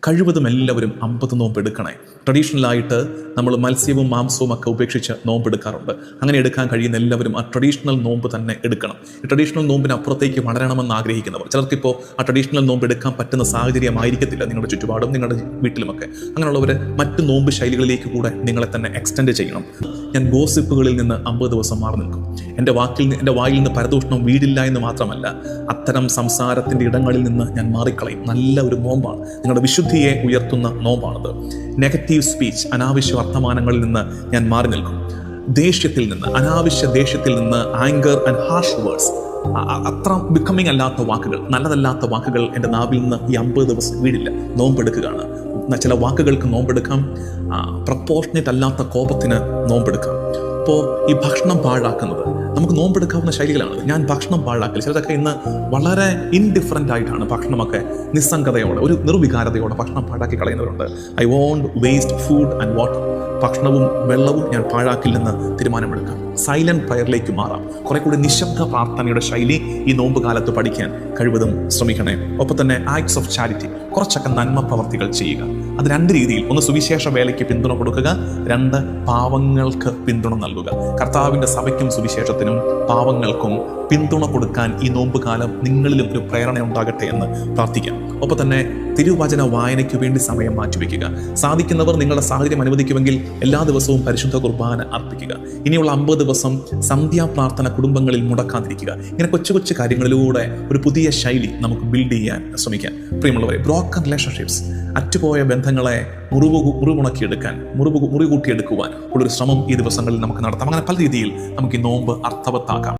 കഴിവതും എല്ലാവരും 50 നോമ്പ് എടുക്കണേ. ട്രഡീഷണലായിട്ട് നമ്മൾ മത്സ്യവും മാംസവും ഒക്കെ ഉപേക്ഷിച്ച് നോമ്പ് എടുക്കാറുണ്ട്. അങ്ങനെ എടുക്കാൻ കഴിയുന്ന എല്ലാവരും ആ ട്രഡീഷണൽ നോമ്പ് തന്നെ എടുക്കണം. ഈ ട്രഡീഷണൽ നോമ്പിന് അപ്പുറത്തേക്ക് വളരണമെന്ന് ആഗ്രഹിക്കുന്നവർ, ചിലർക്കിപ്പോൾ ആ ട്രഡീഷണൽ നോമ്പ് എടുക്കാൻ പറ്റുന്ന സാഹചര്യമായിരിക്കത്തില്ല നിങ്ങളുടെ ചുറ്റുപാടും നിങ്ങളുടെ വീട്ടിലുമൊക്കെ. അങ്ങനെയുള്ളവർ മറ്റ് നോമ്പ് ശൈലികളിലേക്ക് കൂടെ നിങ്ങളെ തന്നെ എക്സ്റ്റെൻഡ് ചെയ്യണം. ഞാൻ ഗോസിപ്പുകളിൽ നിന്ന് 50 ദിവസം മാറി നിൽക്കും. എൻ്റെ വായിൽ നിന്ന് പരദൂഷണം വീടില്ല എന്ന് മാത്രമല്ല, അത്തരം സംസാരത്തിൻ്റെ ഇടങ്ങളിൽ നിന്ന് ഞാൻ മാറിക്കളയും. നല്ല ഒരു നോമ്പാണ്, നിങ്ങളുടെ വിശുദ്ധിയെ ഉയർത്തുന്ന നോമ്പാണത്. നെഗറ്റീവ് സ്പീച്ച്, അനാവശ്യ വർത്തമാനങ്ങളിൽ നിന്ന് ഞാൻ മാറി നിൽക്കും. ദേഷ്യത്തിൽ നിന്ന്, അനാവശ്യ ദേഷ്യത്തിൽ നിന്ന്, ആങ്കർ ആൻഡ് ഹാർഷ് വേർഡ്സ്, അത്ര ബിക്കമിങ് അല്ലാത്ത വാക്കുകൾ, നല്ലതല്ലാത്ത വാക്കുകൾ എൻ്റെ നാവിൽ നിന്ന് ഈ 50 ദിവസം വീടില്ല. നോമ്പെടുക്കുകയാണ്. ചില വാക്കുകൾക്ക് നോമ്പെടുക്കാം, പ്രപ്പോർഷനേറ്റ് അല്ലാത്ത കോപത്തിന് നോമ്പെടുക്കാം. അപ്പോൾ ഈ ഭക്ഷണം പാഴാക്കുന്നത് നമുക്ക് നോമ്പെടുക്കാവുന്ന ശൈലികളാണ്. ഞാൻ ഭക്ഷണം പാഴാക്കൽ, ചിലരൊക്കെ ഇന്ന് വളരെ ഇൻഡിഫറൻ്റ് ആയിട്ടാണ് ഭക്ഷണമൊക്കെ നിസ്സംഗതയോടെ, ഒരു നിർവികാരതയോടെ ഭക്ഷണം പാഴാക്കി കളയുന്നവരുണ്ട്. I won't waste food and water. ഭക്ഷണവും വെള്ളവും ഞാൻ പാഴാക്കില്ലെന്ന് തീരുമാനമെടുക്കാം. സൈലന്റ് പ്രയറിലേക്ക് മാറാം. കുറെ കൂടി നിശബ്ദ പ്രാർത്ഥനയുടെ ശൈലി ഈ നോമ്പ് കാലത്ത് പഠിക്കാൻ കഴിവതും ശ്രമിക്കണേ. ഒപ്പം തന്നെ ആക്ട്സ് ഓഫ് ചാരിറ്റി, കുറച്ചൊക്കെ നന്മ പ്രവർത്തികൾ ചെയ്യുക. അത് 2 രീതിയിൽ: 1 സുവിശേഷ വേലയ്ക്ക് പിന്തുണ കൊടുക്കുക, 2 പാവങ്ങൾക്ക് പിന്തുണ നൽകുക. കർത്താവിൻ്റെ സഭയ്ക്കും സുവിശേഷത്തിനും പാവങ്ങൾക്കും പിന്തുണ കൊടുക്കാൻ ഈ നോമ്പ് കാലം നിങ്ങളിലും ഒരു പ്രേരണ ഉണ്ടാകട്ടെ എന്ന് പ്രാർത്ഥിക്കാം. ഒപ്പം തന്നെ തിരുവചന വായനയ്ക്ക് വേണ്ടി സമയം മാറ്റിവെക്കുക. സാധിക്കുന്നവർ നിങ്ങളുടെ സാഹചര്യം അനുവദിക്കുമെങ്കിൽ എല്ലാ ദിവസവും പരിശുദ്ധ കുർബാന അർപ്പിക്കുക. ഇനിയുള്ള 50 ദിവസം സന്ധ്യാപ്രാർത്ഥന കുടുംബങ്ങളിൽ മുടക്കാതിരിക്കുക. ഇങ്ങനെ കൊച്ചു കൊച്ചു കാര്യങ്ങളിലൂടെ ഒരു പുതിയ ശൈലി നമുക്ക് ബിൽഡ് ചെയ്യാൻ ശ്രമിക്കാം. പ്രിയമുള്ളവരെ, ബ്രോക്കൺ റിലേഷൻഷിപ്സ്, അറ്റുപോയ ബന്ധങ്ങളെ മുറികൂട്ടിയെടുക്കുവാൻ ഉള്ളൊരു ശ്രമം ഈ ദിവസങ്ങളിൽ നമുക്ക് നടത്താം. അങ്ങനെ പല രീതിയിൽ നമുക്ക് ഈ നോമ്പ് അർത്ഥവത്താക്കാം.